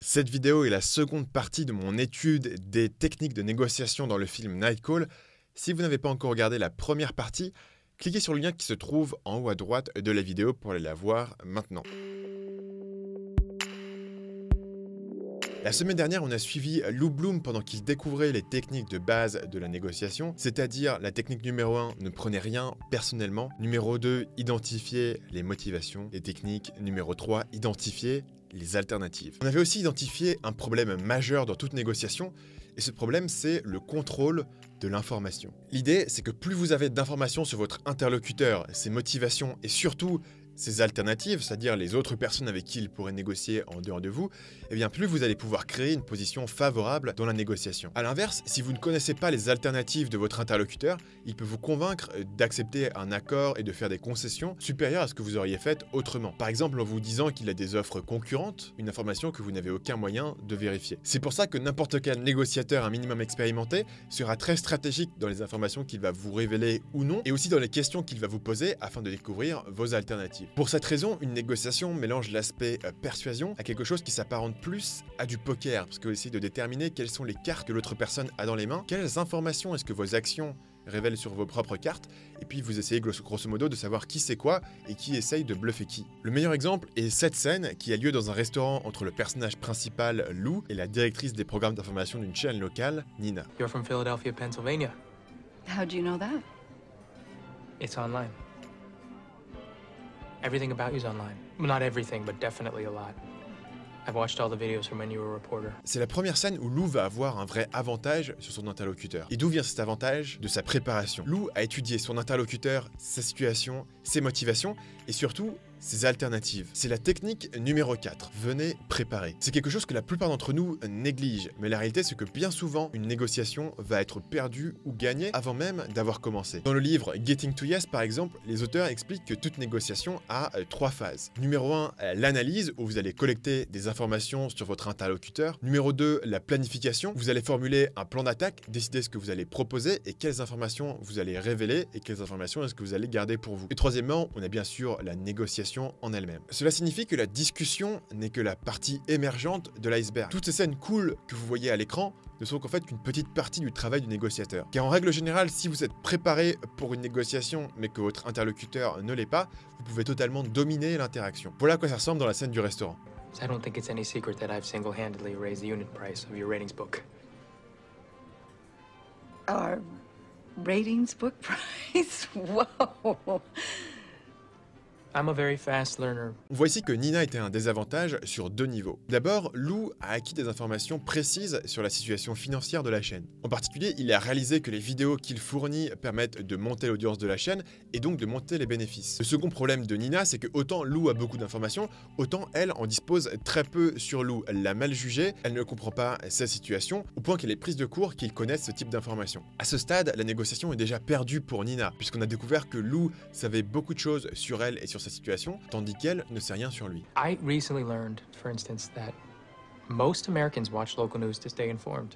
Cette vidéo est la seconde partie de mon étude des techniques de négociation dans le film Night Call. Si vous n'avez pas encore regardé la première partie, cliquez sur le lien qui se trouve en haut à droite de la vidéo pour aller la voir maintenant. La semaine dernière, on a suivi Lou Bloom pendant qu'il découvrait les techniques de base de la négociation, c'est-à-dire la technique numéro 1, ne prenez rien personnellement. Numéro 2, identifiez les motivations. Et technique numéro 3, identifiez les alternatives. On avait aussi identifié un problème majeur dans toute négociation, et ce problème, c'est le contrôle de l'information. L'idée, c'est que plus vous avez d'informations sur votre interlocuteur, ses motivations et surtout ses alternatives, c'est-à-dire les autres personnes avec qui il pourrait négocier en dehors de vous, eh bien plus vous allez pouvoir créer une position favorable dans la négociation. A l'inverse, si vous ne connaissez pas les alternatives de votre interlocuteur, il peut vous convaincre d'accepter un accord et de faire des concessions supérieures à ce que vous auriez fait autrement. Par exemple en vous disant qu'il a des offres concurrentes, une information que vous n'avez aucun moyen de vérifier. C'est pour ça que n'importe quel négociateur un minimum expérimenté sera très stratégique dans les informations qu'il va vous révéler ou non, et aussi dans les questions qu'il va vous poser afin de découvrir vos alternatives. Pour cette raison, une négociation mélange l'aspect persuasion à quelque chose qui s'apparente plus à du poker, parce que vous essayez de déterminer quelles sont les cartes que l'autre personne a dans les mains, quelles informations est-ce que vos actions révèlent sur vos propres cartes, et puis vous essayez grosso modo de savoir qui c'est quoi et qui essaye de bluffer qui. Le meilleur exemple est cette scène qui a lieu dans un restaurant entre le personnage principal Lou et la directrice des programmes d'information d'une chaîne locale, Nina. You're from Philadelphia, Pennsylvania. How do you know that? It's online. Everything about you's online. Well, not everything, but definitely a lot. I've watched all the videos from when you were a reporter. C'est la première scène où Lou va avoir un vrai avantage sur son interlocuteur. Et d'où vient cet avantage? De sa préparation. Lou a étudié son interlocuteur, sa situation, ses motivations et surtout ses alternatives. C'est la technique numéro 4. Venez préparer. C'est quelque chose que la plupart d'entre nous négligent, mais la réalité c'est que bien souvent, une négociation va être perdue ou gagnée avant même d'avoir commencé. Dans le livre Getting to Yes, par exemple, les auteurs expliquent que toute négociation a 3 phases. Numéro 1, l'analyse, où vous allez collecter des informations sur votre interlocuteur. Numéro 2, la planification. Vous allez formuler un plan d'attaque, décider ce que vous allez proposer et quelles informations vous allez révéler et quelles informations est-ce que vous allez garder pour vous. Et troisièmement, on a bien sûr la négociation en elle-même. Cela signifie que la discussion n'est que la partie émergente de l'iceberg. Toutes ces scènes cool que vous voyez à l'écran ne sont qu'en fait qu'une petite partie du travail du négociateur. Car en règle générale, si vous êtes préparé pour une négociation mais que votre interlocuteur ne l'est pas, vous pouvez totalement dominer l'interaction. Voilà à quoi ça ressemble dans la scène du restaurant. I don't think it's any secret that I've single-handedly raised the unit price of your ratings book. Our ratings book price? Whoa. I'm a very fast learner. On voit ici que Nina était un désavantage sur 2 niveaux. D'abord, Lou a acquis des informations précises sur la situation financière de la chaîne. En particulier, il a réalisé que les vidéos qu'il fournit permettent de monter l'audience de la chaîne et donc de monter les bénéfices. Le second problème de Nina, c'est que autant Lou a beaucoup d'informations, autant elle en dispose très peu sur Lou. Elle l'a mal jugé, elle ne comprend pas sa situation, au point qu'elle est prise de court qu'il connaisse ce type d'informations. À ce stade, la négociation est déjà perdue pour Nina, puisqu'on a découvert que Lou savait beaucoup de choses sur elle et sur sa situation, tandis qu'elle ne sait rien sur lui. I recently learned, for instance, that most Americans watch local news to stay informed.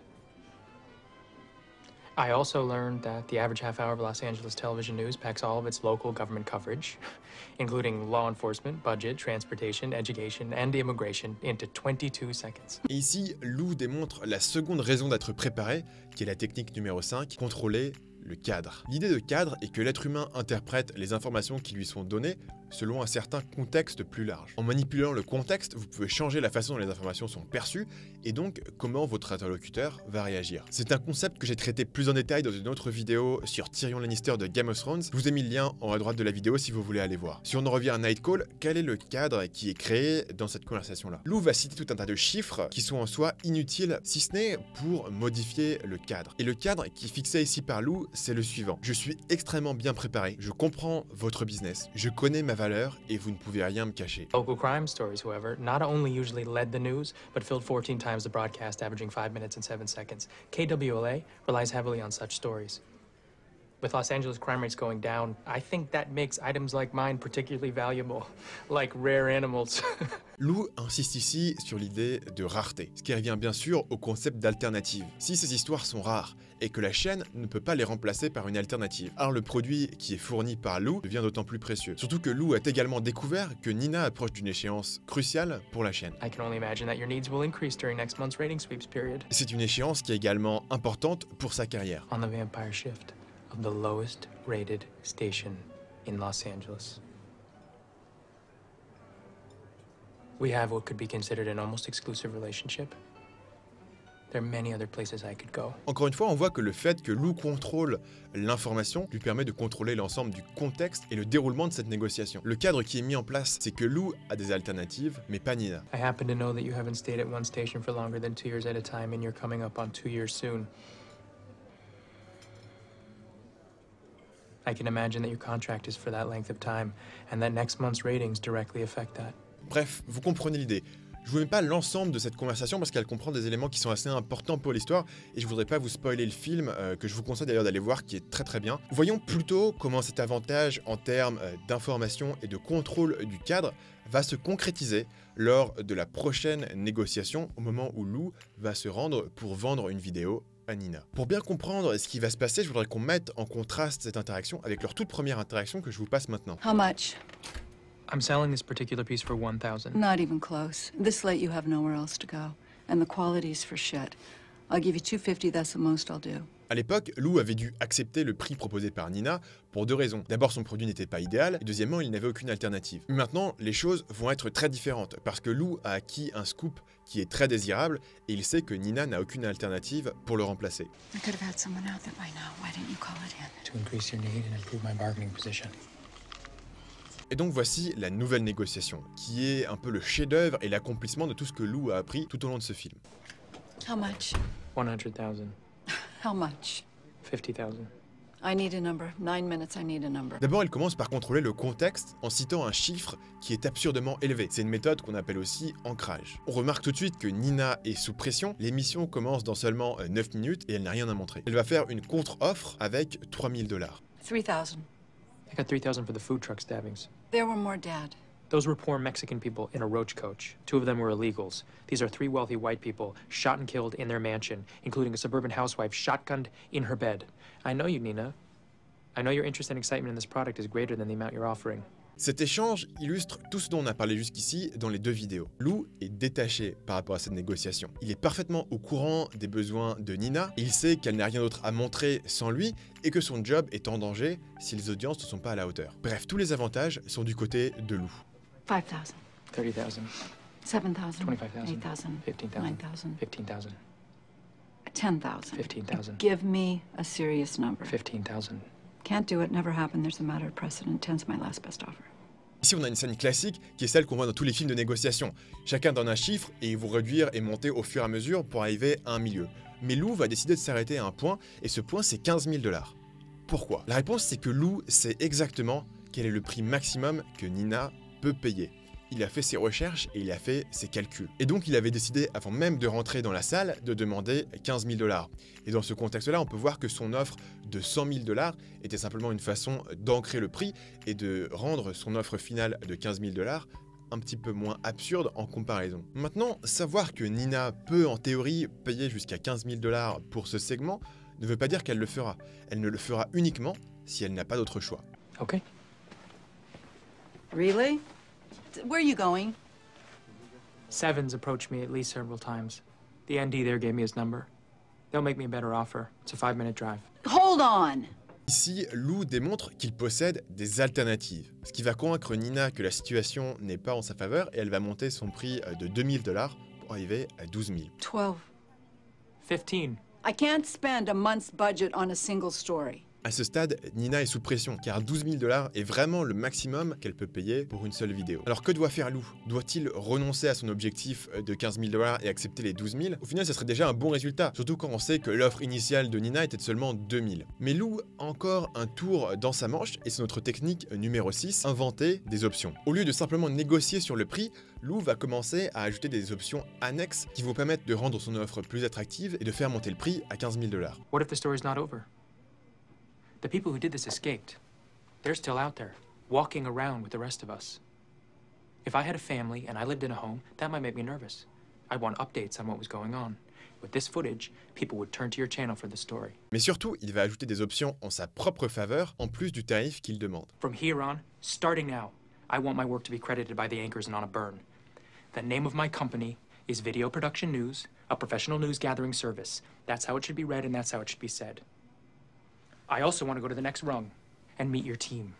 I also learned that the average half hour of Los Angeles television news packs all of its local government coverage, including law enforcement, budget, transportation, education, and immigration, into 22 seconds. Et ici, Lou démontre la seconde raison d'être préparé, qui est la technique numéro 5, contrôler le cadre. L'idée de cadre est que l'être humain interprète les informations qui lui sont données selon un certain contexte plus large. En manipulant le contexte, vous pouvez changer la façon dont les informations sont perçues et donc comment votre interlocuteur va réagir. C'est un concept que j'ai traité plus en détail dans une autre vidéo sur Tyrion Lannister de Game of Thrones. Je vous ai mis le lien en haut à droite de la vidéo si vous voulez aller voir. Si on en revient à Night Call, quel est le cadre qui est créé dans cette conversation-là? Lou va citer tout un tas de chiffres qui sont en soi inutiles, si ce n'est pour modifier le cadre. Et le cadre qui est fixé ici par Lou, c'est le suivant. Je suis extrêmement bien préparé, je comprends votre business, je connais ma valeur et vous ne pouvez rien me cacher. Local crime stories, however, not only usually led the news, but filled 14 times the broadcast, averaging 5 minutes and 7 seconds. KWLA relies heavily on such stories. With Los Angeles crime rates going down, I think that makes items like mine particularly valuable, like rare animals. Lou insiste ici sur l'idée de rareté, ce qui revient bien sûr au concept d'alternative. Si ces histoires sont rares et que la chaîne ne peut pas les remplacer par une alternative, alors le produit qui est fourni par Lou devient d'autant plus précieux. Surtout que Lou a également découvert que Nina approche d'une échéance cruciale pour la chaîne. I can only imagine that your needs will increase during next month's rating sweeps period. C'est une échéance qui est également importante pour sa carrière. On the Vampire Shift of the lowest rated station in Los Angeles. We have what could be considered an almost exclusive relationship. There are many other places I could go. Encore une fois, on voit que le fait que Lou contrôle l'information lui permet de contrôler l'ensemble du contexte et le déroulement de cette négociation. Le cadre qui est mis en place, c'est que Lou a des alternatives, mais pas Nina. I happen to know that you haven't stayed at one station for longer than 2 years at a time, and you're coming up on 2 years soon. I can imagine that your contract is for that length of time, and that next month's ratings directly affect that. Bref, vous comprenez l'idée. Je vous mets pas l'ensemble de cette conversation parce qu'elle comprend des éléments qui sont assez importants pour l'histoire et je voudrais pas vous spoiler le film, que je vous conseille d'ailleurs d'aller voir, qui est très très bien. Voyons plutôt comment cet avantage en termes d'information et de contrôle du cadre va se concrétiser lors de la prochaine négociation, au moment où Lou va se rendre pour vendre une vidéo à Nina. Pour bien comprendre ce qui va se passer, je voudrais qu'on mette en contraste cette interaction avec leur toute première interaction que je vous passe maintenant. How much? I'm selling this particular piece for 1,000. Not even close. This late, you have nowhere else to go. And the quality's for shit. I'll give you $250, that's the most I'll do. À l'époque, Lou avait dû accepter le prix proposé par Nina pour deux raisons. D'abord, son produit n'était pas idéal, et deuxièmement, il n'avait aucune alternative. Maintenant, les choses vont être très différentes, parce que Lou a acquis un scoop qui est très désirable, et il sait que Nina n'a aucune alternative pour le remplacer. I could have had someone out there by now. Why didn't you call it in? To increase your need and improve my bargaining position. Et donc voici la nouvelle négociation, qui est un peu le chef-d'œuvre et l'accomplissement de tout ce que Lou a appris tout au long de ce film. How much? 100,000. How much? 50,000. I need a number. 9 minutes, I need a number. D'abord, il commence par contrôler le contexte en citant un chiffre qui est absurdement élevé. C'est une méthode qu'on appelle aussi ancrage. On remarque tout de suite que Nina est sous pression. L'émission commence dans seulement 9 minutes et elle n'a rien à montrer. Elle va faire une contre-offre avec $3,000. 3,000. I got 3,000 for the food truck stabbings. There were more, Dad. Those were poor Mexican people in a roach coach. 2 of them were illegals. These are 3 wealthy white people shot and killed in their mansion, including a suburban housewife shotgunned in her bed. I know you, Nina. I know your interest and excitement in this product is greater than the amount you're offering. Cet échange illustre tout ce dont on a parlé jusqu'ici dans les deux vidéos. Lou est détaché par rapport à cette négociation. Il est parfaitement au courant des besoins de Nina, il sait qu'elle n'a rien d'autre à montrer sans lui et que son job est en danger si les audiences ne sont pas à la hauteur. Bref, tous les avantages sont du côté de Lou. 5,000. 30,000. 7,000. 25,000. 8,000. 15,000. 9,000. 15,000. 10,000. 15,000. Give me a serious number. 15,000. Can't do it, never happened. There's a matter of precedent. 10's my last best offer. Ici, on a une scène classique qui est celle qu'on voit dans tous les films de négociation. Chacun donne un chiffre et ils vont réduire et monter au fur et à mesure pour arriver à un milieu. Mais Lou va décider de s'arrêter à un point et ce point, c'est $15,000. Pourquoi? La réponse, c'est que Lou sait exactement quel est le prix maximum que Nina peut payer. Il a fait ses recherches et il a fait ses calculs. Et donc il avait décidé, avant même de rentrer dans la salle, de demander $15,000. Et dans ce contexte-là, on peut voir que son offre de $100,000 était simplement une façon d'ancrer le prix et de rendre son offre finale de $15,000 un petit peu moins absurde en comparaison. Maintenant, savoir que Nina peut en théorie payer jusqu'à $15,000 pour ce segment ne veut pas dire qu'elle le fera. Elle ne le fera uniquement si elle n'a pas d'autre choix. Okay. Really? Where are you going? Seven's approached me at least several times. The ND there gave me his number. They'll make me a better offer. It's a 5-minute drive. Hold on! Ici, Lou démontre qu'il possède des alternatives, ce qui va convaincre Nina que la situation n'est pas en sa faveur et elle va monter son prix de $2,000 pour arriver à 12,000. 12. 15. I can't spend a month's budget on a single story. À ce stade, Nina est sous pression, car $12,000 est vraiment le maximum qu'elle peut payer pour une seule vidéo. Alors que doit faire Lou? Doit-il renoncer à son objectif de $15,000 et accepter les 12,000? Au final, ça serait déjà un bon résultat, surtout quand on sait que l'offre initiale de Nina était de seulement 2,000. Mais Lou a encore un tour dans sa manche, et c'est notre technique numéro 6, inventer des options. Au lieu de simplement négocier sur le prix, Lou va commencer à ajouter des options annexes qui vont permettre de rendre son offre plus attractive et de faire monter le prix à $15,000. What if the story's not over? The people who did this escaped. They're still out there, walking around with the rest of us. If I had a family and I lived in a home, that might make me nervous. I'd want updates on what was going on. With this footage, people would turn to your channel for the story. Mais surtout, il va ajouter des options en sa propre faveur, en plus du tarif qu'il demande. From here on, starting now, I want my work to be credited by the anchors and on a burn. The name of my company is Video Production News, a professional news gathering service. That's how it should be read and that's how it should be said. I also want to go to the next rung and meet your team,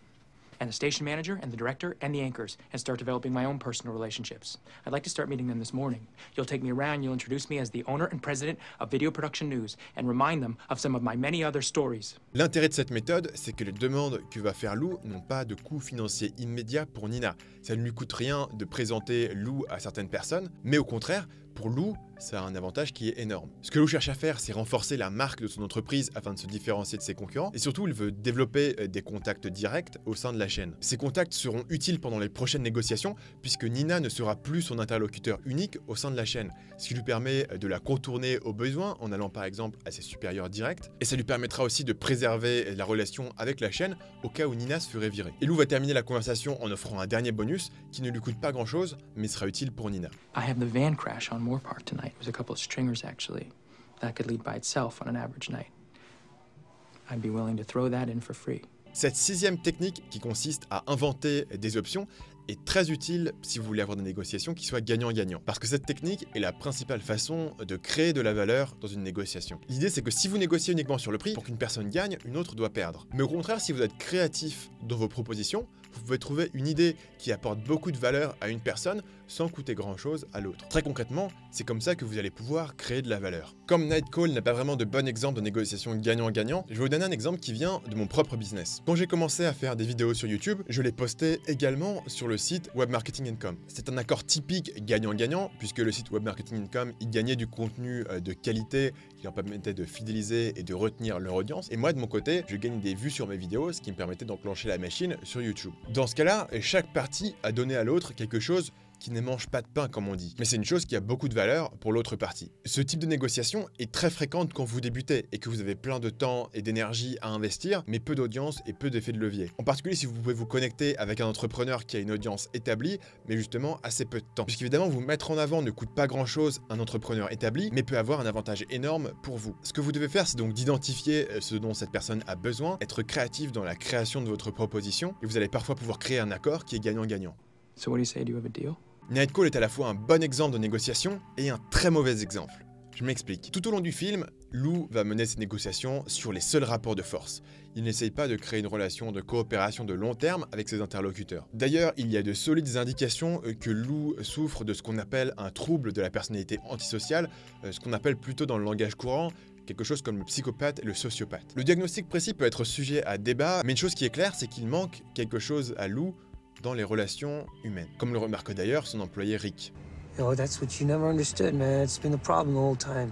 and the station manager and the director and the anchors, and start developing my own personal relationships. I'd like to start meeting them this morning. You'll take me around, you'll introduce me as the owner and president of Video Production News, and remind them of some of my many other stories. L'intérêt de cette méthode, c'est que les demandes que va faire Lou n'ont pas de coût financier immédiat pour Nina. Ça ne lui coûte rien de présenter Lou à certaines personnes, mais au contraire, pour Lou, ça a un avantage qui est énorme. Ce que Lou cherche à faire, c'est renforcer la marque de son entreprise afin de se différencier de ses concurrents, et surtout, il veut développer des contacts directs au sein de la chaîne. Ces contacts seront utiles pendant les prochaines négociations, puisque Nina ne sera plus son interlocuteur unique au sein de la chaîne, ce qui lui permet de la contourner au besoin en allant par exemple à ses supérieurs directs, et ça lui permettra aussi de préserver la relation avec la chaîne au cas où Nina se ferait virer. Et Lou va terminer la conversation en offrant un dernier bonus qui ne lui coûte pas grand chose, mais sera utile pour Nina. I have the van crash on Moorpark tonight. It was a couple of stringers, actually. That could lead by itself on an average night. I'd be willing to throw that in for free. Cette sixième technique qui consiste à inventer des options est très utile si vous voulez avoir des négociations qui soient gagnant-gagnant. Parce que cette technique est la principale façon de créer de la valeur dans une négociation. L'idée, c'est que si vous négociez uniquement sur le prix, pour qu'une personne gagne, une autre doit perdre. Mais au contraire, si vous êtes créatif dans vos propositions, vous pouvez trouver une idée qui apporte beaucoup de valeur à une personne sans coûter grand-chose à l'autre. Très concrètement, c'est comme ça que vous allez pouvoir créer de la valeur. Comme Nightcall n'a pas vraiment de bon exemple de négociation gagnant-gagnant, je vais vous donner un exemple qui vient de mon propre business. Quand j'ai commencé à faire des vidéos sur YouTube, je les postais également sur le site Webmarketing.com. C'est un accord typique gagnant-gagnant, puisque le site Webmarketing.com, il gagnait du contenu de qualité qui leur permettait de fidéliser et de retenir leur audience. Et moi, de mon côté, je gagne des vues sur mes vidéos, ce qui me permettait d'enclencher la machine sur YouTube. Dans ce cas-là, chaque partie a donné à l'autre quelque chose qui ne mange pas de pain comme on dit, mais c'est une chose qui a beaucoup de valeur pour l'autre partie. Ce type de négociation est très fréquente quand vous débutez et que vous avez plein de temps et d'énergie à investir, mais peu d'audience et peu d'effet de levier. En particulier si vous pouvez vous connecter avec un entrepreneur qui a une audience établie, mais justement assez peu de temps. Puisqu'évidemment, vous mettre en avant ne coûte pas grand-chose à un entrepreneur établi, mais peut avoir un avantage énorme pour vous. Ce que vous devez faire, c'est donc d'identifier ce dont cette personne a besoin, être créatif dans la création de votre proposition, et vous allez parfois pouvoir créer un accord qui est gagnant-gagnant. So what do you say? Do you have a deal? Nightcall est à la fois un bon exemple de négociation et un très mauvais exemple. Je m'explique. Tout au long du film, Lou va mener ses négociations sur les seuls rapports de force. Il n'essaye pas de créer une relation de coopération de long terme avec ses interlocuteurs. D'ailleurs, il y a de solides indications que Lou souffre de ce qu'on appelle un trouble de la personnalité antisociale, ce qu'on appelle plutôt dans le langage courant quelque chose comme le psychopathe et le sociopathe. Le diagnostic précis peut être sujet à débat, mais une chose qui est claire, c'est qu'il manque quelque chose à Lou dans les relations humaines, comme le remarque d'ailleurs son employé Rick. Yo, that's what you never understood, man. It's been the problem the whole time.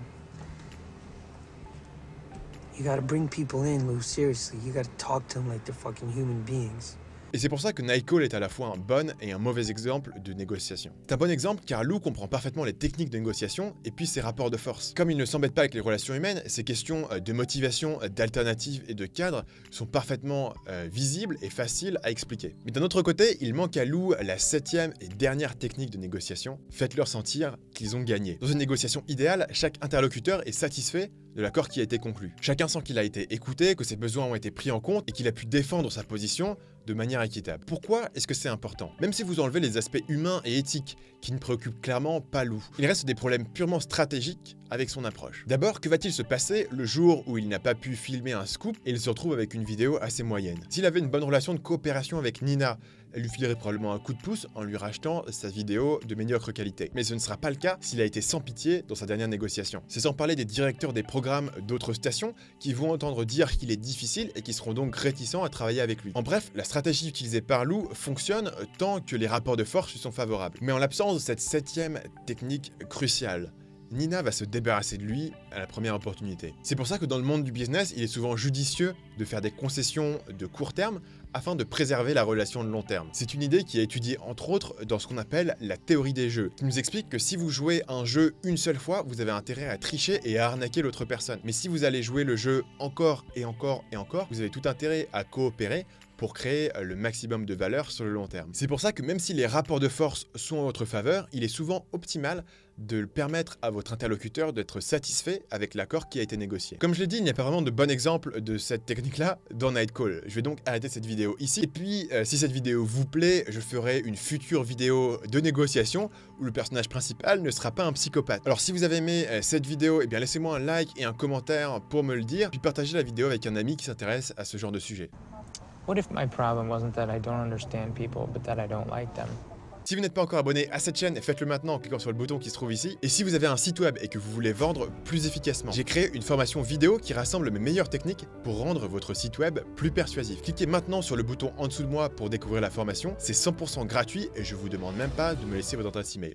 You gotta bring people in, Lou, seriously. You gotta talk to them like they're fucking human beings. Et c'est pour ça que Nightcall est à la fois un bon et un mauvais exemple de négociation. C'est un bon exemple car Lou comprend parfaitement les techniques de négociation et puis ses rapports de force. Comme il ne s'embête pas avec les relations humaines, ses questions de motivation, d'alternative et de cadre sont parfaitement visibles et faciles à expliquer. Mais d'un autre côté, il manque à Lou la septième et dernière technique de négociation. Faites-leur sentir qu'ils ont gagné. Dans une négociation idéale, chaque interlocuteur est satisfait de l'accord qui a été conclu. Chacun sent qu'il a été écouté, que ses besoins ont été pris en compte et qu'il a pu défendre sa position de manière équitable. Pourquoi est-ce que c'est important? Même si vous enlevez les aspects humains et éthiques qui ne préoccupent clairement pas Lou, il reste des problèmes purement stratégiques avec son approche. D'abord, que va-t-il se passer le jour où il n'a pas pu filmer un scoop et il se retrouve avec une vidéo assez moyenne? S'il avait une bonne relation de coopération avec Nina, elle lui filerait probablement un coup de pouce en lui rachetant sa vidéo de médiocre qualité. Mais ce ne sera pas le cas s'il a été sans pitié dans sa dernière négociation. C'est sans parler des directeurs des programmes d'autres stations qui vont entendre dire qu'il est difficile et qui seront donc réticents à travailler avec lui. En bref, la stratégie utilisée par Lou fonctionne tant que les rapports de force lui sont favorables. Mais en l'absence de cette septième technique cruciale, Nina va se débarrasser de lui à la première opportunité. C'est pour ça que dans le monde du business, il est souvent judicieux de faire des concessions de court terme afin de préserver la relation de long terme. C'est une idée qui est étudiée entre autres dans ce qu'on appelle la théorie des jeux, qui nous explique que si vous jouez un jeu une seule fois, vous avez intérêt à tricher et à arnaquer l'autre personne. Mais si vous allez jouer le jeu encore et encore et encore, vous avez tout intérêt à coopérer pour créer le maximum de valeur sur le long terme. C'est pour ça que même si les rapports de force sont en votre faveur, il est souvent optimal de permettre à votre interlocuteur d'être satisfait avec l'accord qui a été négocié. Comme je l'ai dit, il n'y a pas vraiment de bon exemple de cette technique-là dans Nightcall. Je vais donc arrêter cette vidéo ici. Et puis, si cette vidéo vous plaît, je ferai une future vidéo de négociation où le personnage principal ne sera pas un psychopathe. Alors si vous avez aimé cette vidéo, eh bien laissez-moi un like et un commentaire pour me le dire, puis partagez la vidéo avec un ami qui s'intéresse à ce genre de sujet. What if my problem wasn't that I don't understand people, but that I don't like them? Si vous n'êtes pas encore abonné à cette chaîne, faites-le maintenant en cliquant sur le bouton qui se trouve ici. Et si vous avez un site web et que vous voulez vendre plus efficacement, j'ai créé une formation vidéo qui rassemble mes meilleures techniques pour rendre votre site web plus persuasif. Cliquez maintenant sur le bouton en dessous de moi pour découvrir la formation. C'est 100% gratuit et je vous demande même pas de me laisser votre adresse email.